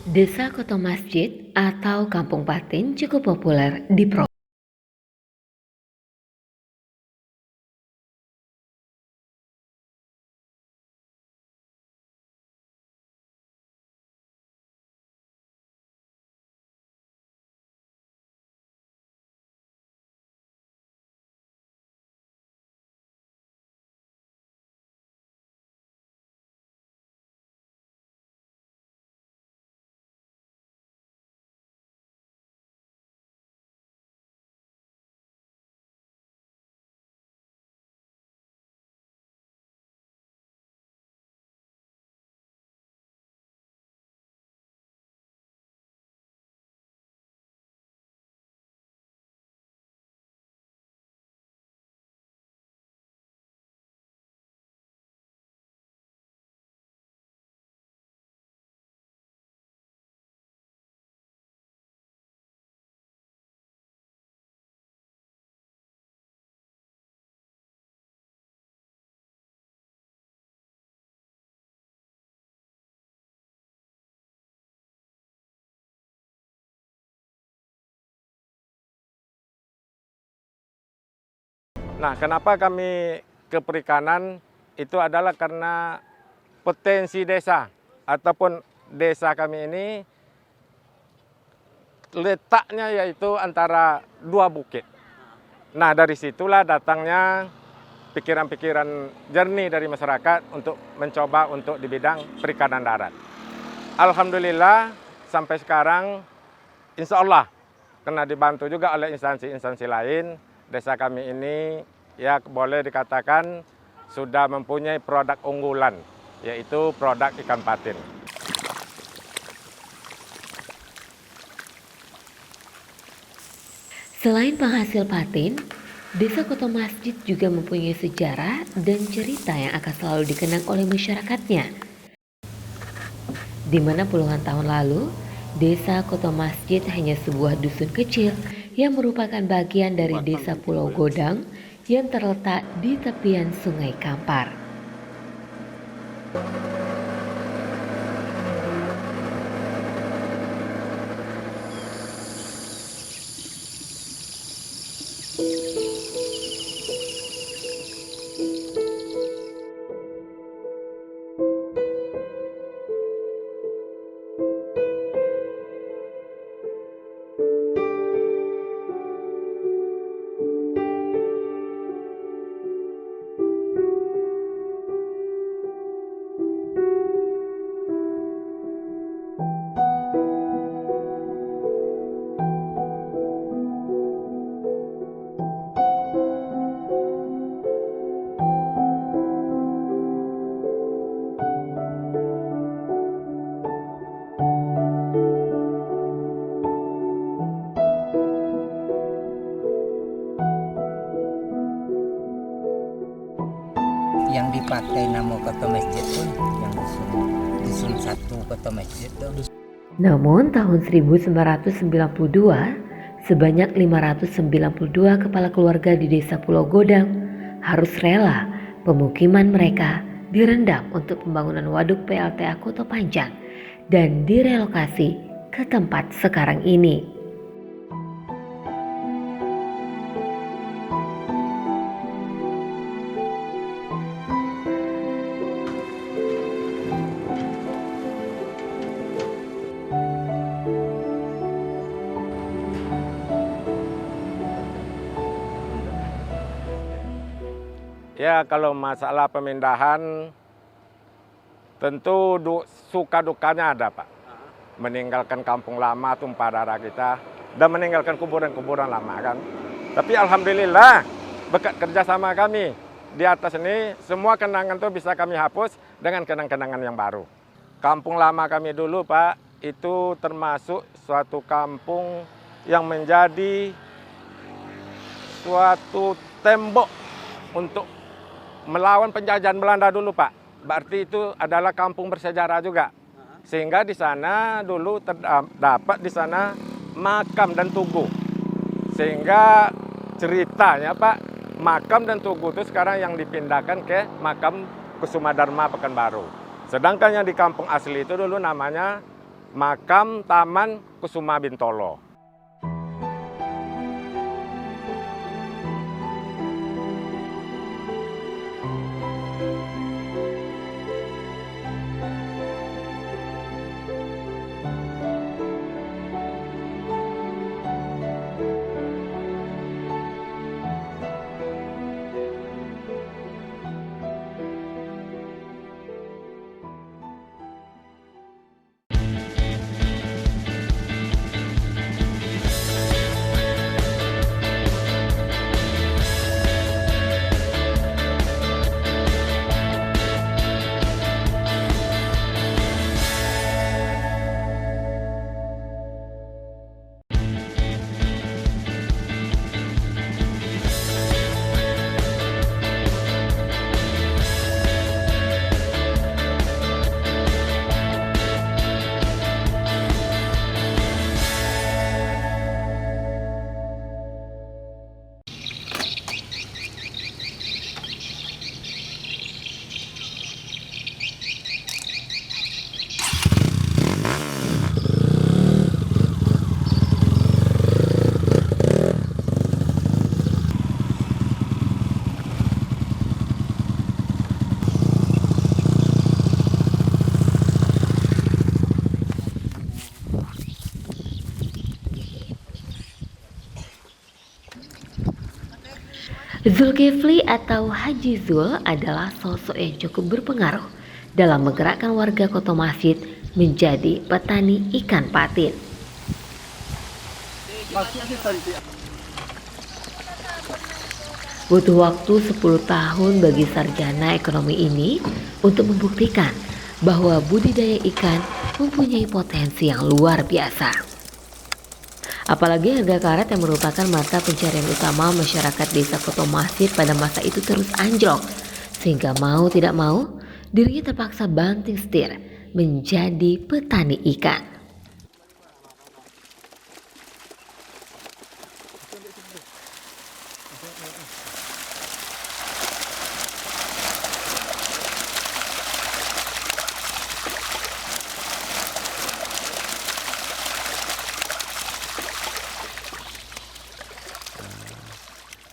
Desa Koto Masjid atau Kampung Patin cukup populer di Provinsi. Nah, kenapa kami ke perikanan itu adalah karena potensi desa ataupun desa kami ini letaknya yaitu antara dua bukit. Nah, dari situlah datangnya pikiran-pikiran jernih dari masyarakat untuk mencoba untuk di bidang perikanan darat. Alhamdulillah sampai sekarang insya Allah kena dibantu juga oleh instansi-instansi lain. Desa kami ini ya boleh dikatakan sudah mempunyai produk unggulan, yaitu produk ikan patin. Selain penghasil patin, Desa Koto Masjid juga mempunyai sejarah dan cerita yang akan selalu dikenang oleh masyarakatnya. Di mana puluhan tahun lalu, Desa Koto Masjid hanya sebuah dusun kecil yang merupakan bagian dari Desa Pulau Godang yang terletak di tepian Sungai Kampar. Yang dipakai nama Koto Masjid pun yang dusun satu Koto Masjid tuh. Namun tahun 1992, sebanyak 592 kepala keluarga di Desa Pulau Godang harus rela pemukiman mereka direndam untuk pembangunan waduk PLTA Koto Panjang dan direlokasi ke tempat sekarang ini. Ya, kalau masalah pemindahan tentu suka dukanya ada, Pak. Meninggalkan kampung lama tumpah darah kita dan meninggalkan kuburan-kuburan lama kan. Tapi alhamdulillah berkat kerjasama kami di atas ini semua kenangan itu bisa kami hapus dengan kenang-kenangan yang baru. Kampung lama kami dulu, Pak, itu termasuk suatu kampung yang menjadi suatu tembok untuk melawan penjajahan Belanda dulu, Pak. Berarti itu adalah kampung bersejarah juga. Sehingga di sana dulu terdapat di sana makam dan tugu. Sehingga ceritanya, Pak, makam dan tugu itu sekarang yang dipindahkan ke makam Kusuma Dharma Pekanbaru. Sedangkan yang di kampung asli itu dulu namanya makam Taman Kusuma Bintolo. Zulkifli atau Haji Zul adalah sosok yang cukup berpengaruh dalam menggerakkan warga Koto Masjid menjadi petani ikan patin. Butuh waktu 10 tahun bagi sarjana ekonomi ini untuk membuktikan bahwa budidaya ikan mempunyai potensi yang luar biasa. Apalagi harga karet yang merupakan mata pencarian utama masyarakat desa Koto Masjid pada masa itu terus anjlok, sehingga mau tidak mau dirinya terpaksa banting setir menjadi petani ikan.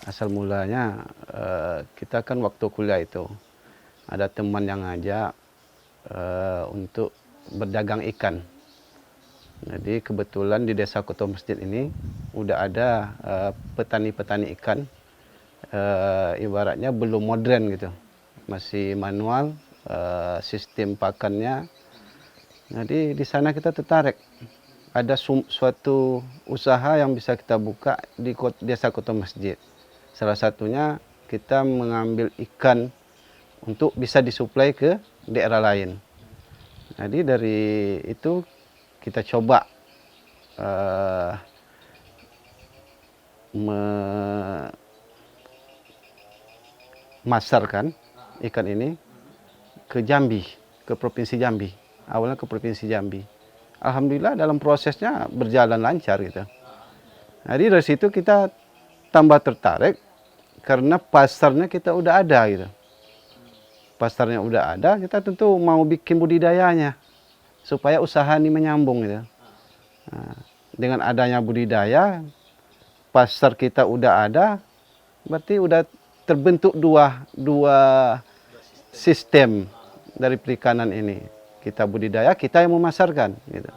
Asal mulanya kita kan waktu kuliah itu ada teman yang ngajak untuk berdagang ikan. Jadi kebetulan di desa Koto Masjid ini udah ada petani-petani ikan, ibaratnya belum modern gitu, masih manual sistem pakannya. Jadi di sana kita tertarik. Ada suatu usaha yang bisa kita buka di desa Koto Masjid. Salah satunya kita mengambil ikan untuk bisa disuplai ke daerah lain. Jadi dari itu kita coba memasarkan ikan ini ke Jambi, ke Provinsi Jambi. Awalnya ke Provinsi Jambi. Alhamdulillah dalam prosesnya berjalan lancar gitu. Jadi dari situ kita tambah tertarik karena pasarnya kita udah ada gitu. Pasarnya udah ada, kita tentu mau bikin budidayanya supaya usaha ini menyambung gitu. Nah, dengan adanya budidaya, pasar kita udah ada, berarti udah terbentuk dua sistem dari perikanan ini. Kita budidaya, kita yang memasarkan gitu.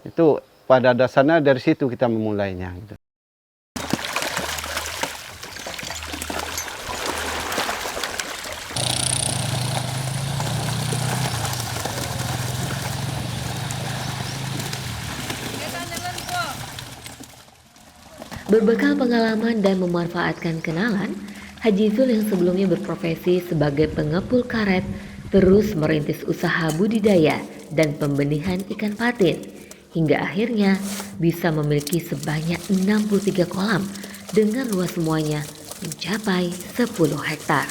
Itu pada dasarnya dari situ kita memulainya gitu. Berbekal pengalaman dan memanfaatkan kenalan, Haji Zul yang sebelumnya berprofesi sebagai pengepul karet terus merintis usaha budidaya dan pembenihan ikan patin hingga akhirnya bisa memiliki sebanyak 63 kolam dengan luas semuanya mencapai 10 hektar.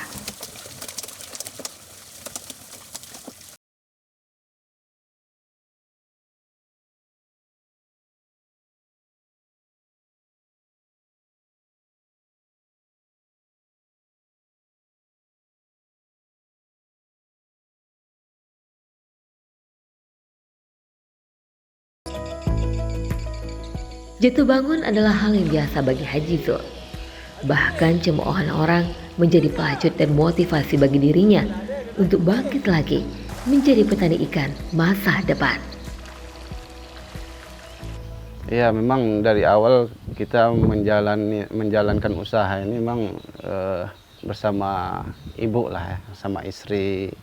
Jatuh bangun adalah hal yang biasa bagi Haji Zul. Bahkan cemoohan orang menjadi pelacut dan motivasi bagi dirinya untuk bangkit lagi menjadi petani ikan masa depan. Ya, memang dari awal kita menjalankan usaha ini memang bersama ibu lah ya, sama istri.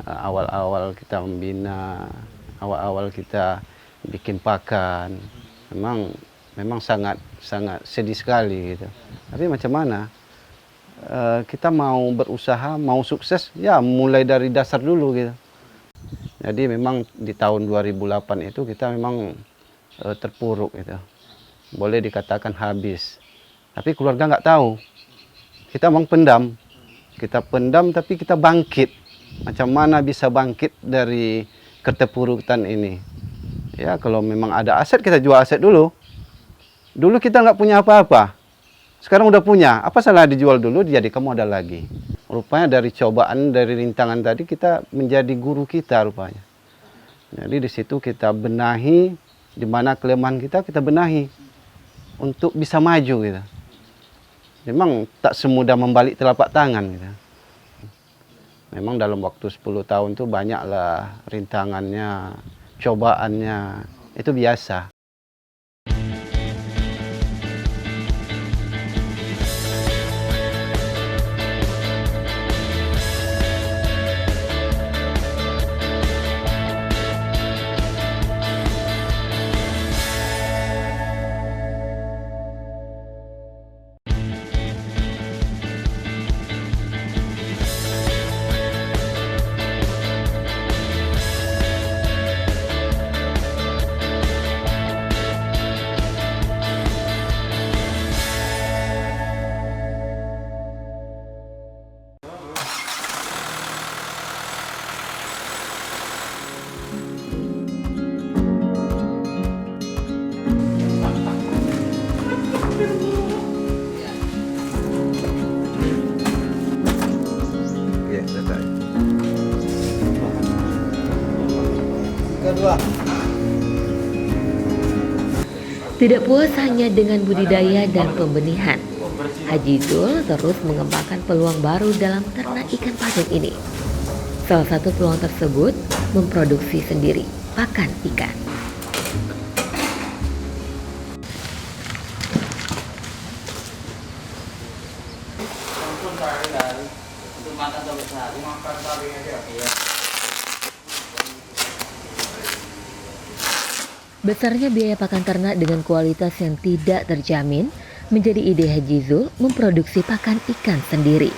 Awal-awal kita membina, awal-awal kita bikin pakan, memang sangat sedih sekali gitu. Tapi macam mana? Kita mau berusaha, mau sukses, ya mulai dari dasar dulu gitu. Jadi memang di tahun 2008 itu kita memang terpuruk gitu. Boleh dikatakan habis. Tapi keluarga nggak tahu. Kita memang pendam. Kita pendam tapi kita bangkit. Macam mana bisa bangkit dari keterpurukan ini? Ya kalau memang ada aset kita jual aset dulu. Dulu kita nggak punya apa-apa. Sekarang udah punya. Apa salah dijual dulu dijadikan modal lagi. Rupanya dari cobaan, dari rintangan tadi kita menjadi guru kita rupanya. Jadi di situ kita benahi, di mana kelemahan kita benahi untuk bisa maju gitu. Memang tak semudah membalik telapak tangan gitu. Memang dalam waktu 10 tahun itu banyaklah rintangannya, cobaannya, itu biasa. Tidak puas hanya dengan budidaya dan pembenihan, Haji Zul terus mengembangkan peluang baru dalam ternak ikan patin ini. Salah satu peluang tersebut memproduksi sendiri pakan ikan. Besarnya biaya pakan ternak dengan kualitas yang tidak terjamin menjadi ide Haji Zul memproduksi pakan ikan sendiri.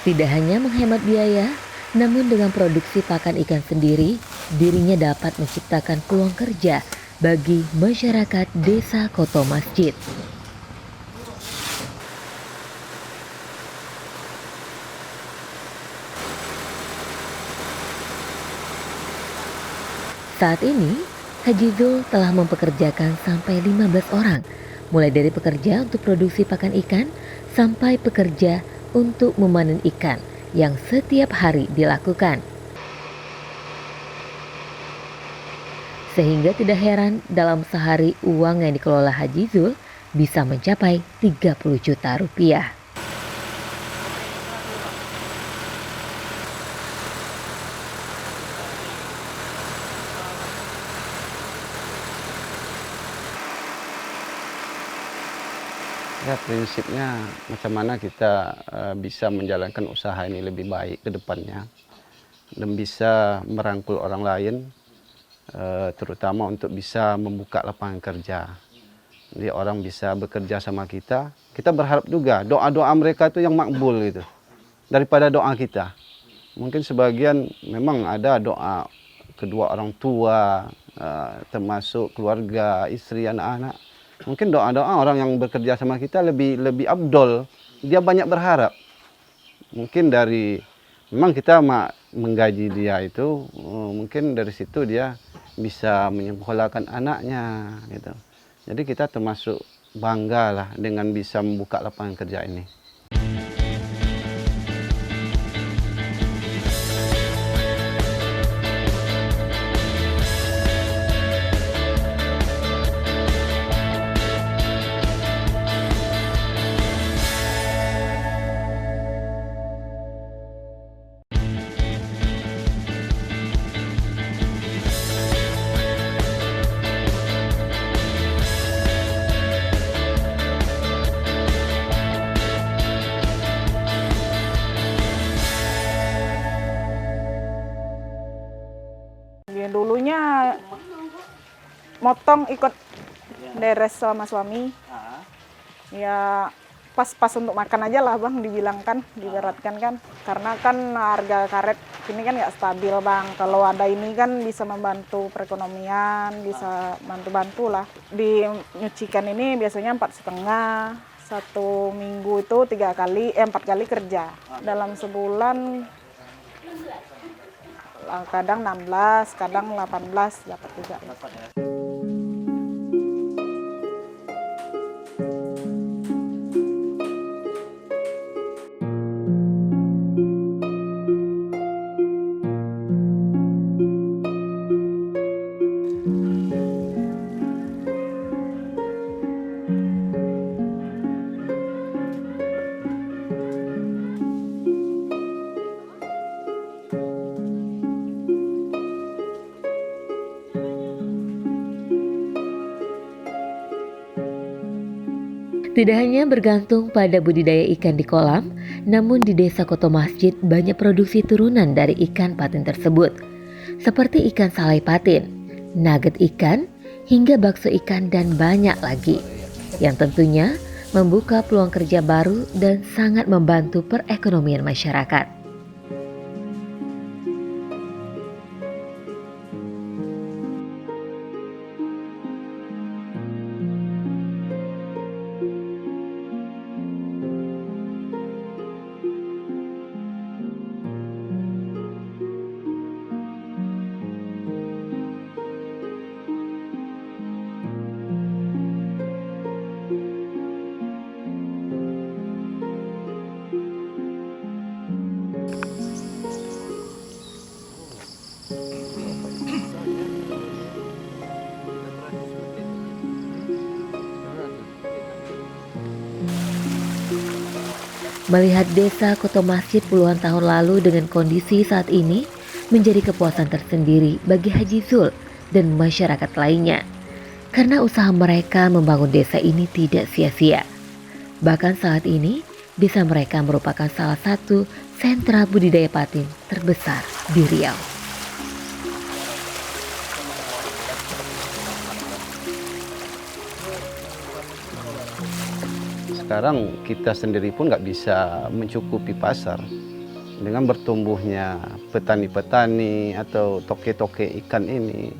Tidak hanya menghemat biaya, namun dengan produksi pakan ikan sendiri, dirinya dapat menciptakan peluang kerja bagi masyarakat Desa Koto Masjid. Saat ini, Haji Zul telah mempekerjakan sampai 15 orang, mulai dari pekerja untuk produksi pakan ikan sampai pekerja untuk memanen ikan yang setiap hari dilakukan. Sehingga tidak heran dalam sehari uang yang dikelola Haji Zul bisa mencapai 30 juta rupiah. Ya prinsipnya macam mana kita bisa menjalankan usaha ini lebih baik ke depannya dan bisa merangkul orang lain, terutama untuk bisa membuka lapangan kerja. Jadi orang bisa bekerja sama kita. Kita berharap juga doa-doa mereka itu yang makbul gitu daripada doa kita. Mungkin sebagian memang ada doa kedua orang tua, termasuk keluarga, istri, anak-anak. Mungkin doa-doa orang yang bekerja sama kita lebih abdol. Dia banyak berharap. Mungkin memang kita menggaji dia itu, mungkin dari situ dia bisa menyekolahkan anaknya gitu. Jadi kita termasuk bangga lah dengan bisa membuka lapangan kerja ini. motong ikut deres sama suami. Ya pas-pas untuk makan aja lah Bang, dibilangkan, diberatkan kan. Karena kan harga karet ini kan nggak stabil Bang. Kalau ada ini kan bisa membantu perekonomian, bisa bantu-bantu lah. Dinyucikan ini biasanya 4,5, 1 minggu itu 4 kali kerja. Dalam sebulan kadang 16, kadang 18 dapat juga. Tidak hanya bergantung pada budidaya ikan di kolam, namun di Desa Koto Masjid banyak produksi turunan dari ikan patin tersebut. Seperti ikan salai patin, nugget ikan, hingga bakso ikan dan banyak lagi. Yang tentunya membuka peluang kerja baru dan sangat membantu perekonomian masyarakat. Melihat Desa Koto Masjid puluhan tahun lalu dengan kondisi saat ini menjadi kepuasan tersendiri bagi Haji Zul dan masyarakat lainnya. Karena usaha mereka membangun desa ini tidak sia-sia. Bahkan saat ini, desa mereka merupakan salah satu sentra budidaya patin terbesar di Riau. Sekarang kita sendiri pun nggak bisa mencukupi pasar. Dengan bertumbuhnya petani-petani atau toke-toke ikan ini,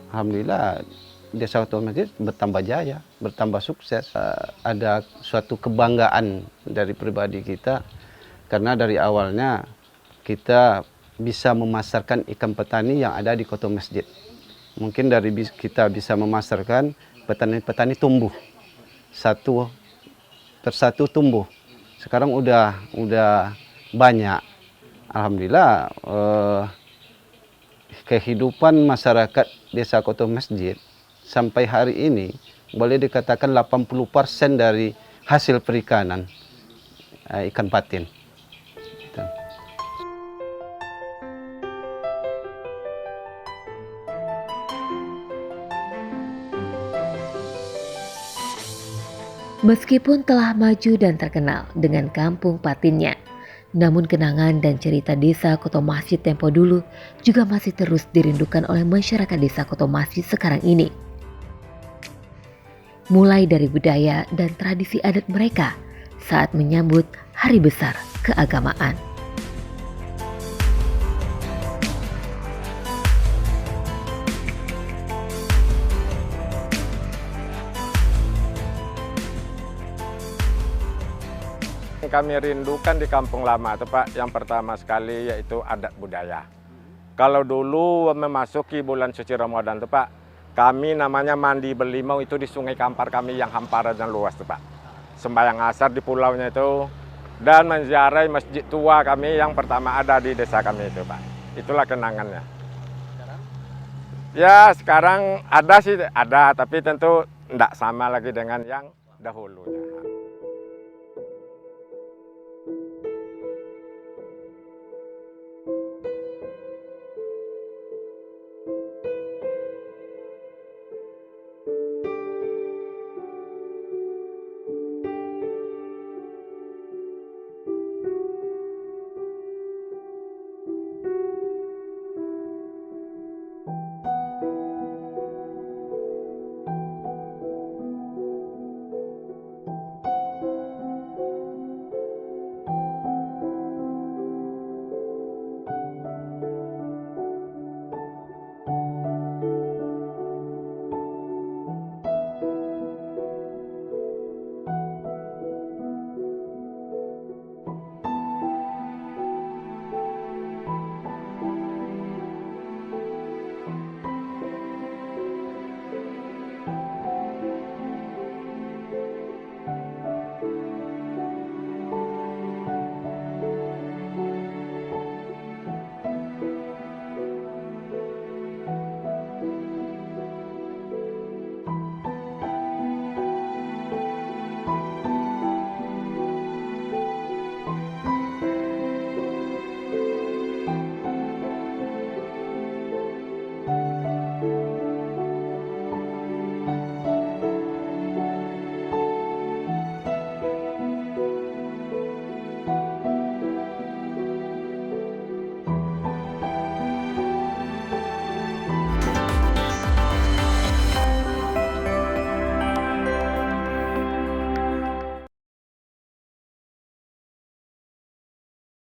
alhamdulillah Desa Koto Masjid bertambah jaya, bertambah sukses. Ada suatu kebanggaan dari pribadi kita, karena dari awalnya kita bisa memasarkan ikan petani yang ada di Koto Masjid. Mungkin dari kita bisa memasarkan petani-petani tumbuh, satu persatu tumbuh. Sekarang udah banyak. Alhamdulillah kehidupan masyarakat Desa Koto Masjid sampai hari ini boleh dikatakan 80% dari hasil perikanan ikan patin. Gitu. Meskipun telah maju dan terkenal dengan kampung patinnya, namun kenangan dan cerita Desa Koto Masjid tempo dulu juga masih terus dirindukan oleh masyarakat Desa Koto Masjid sekarang ini. Mulai dari budaya dan tradisi adat mereka saat menyambut hari besar keagamaan. Kami rindukan di kampung lama itu Pak, yang pertama sekali yaitu adat budaya. Kalau dulu memasuki bulan suci Ramadan itu Pak, kami namanya mandi berlimau itu di Sungai Kampar kami yang hamparan dan luas itu Pak. Sembahyang asar di pulaunya itu dan menziarahi masjid tua kami yang pertama ada di desa kami itu Pak. Itulah kenangannya. Ya sekarang ada sih, ada, tapi tentu tidak sama lagi dengan yang dahulunya.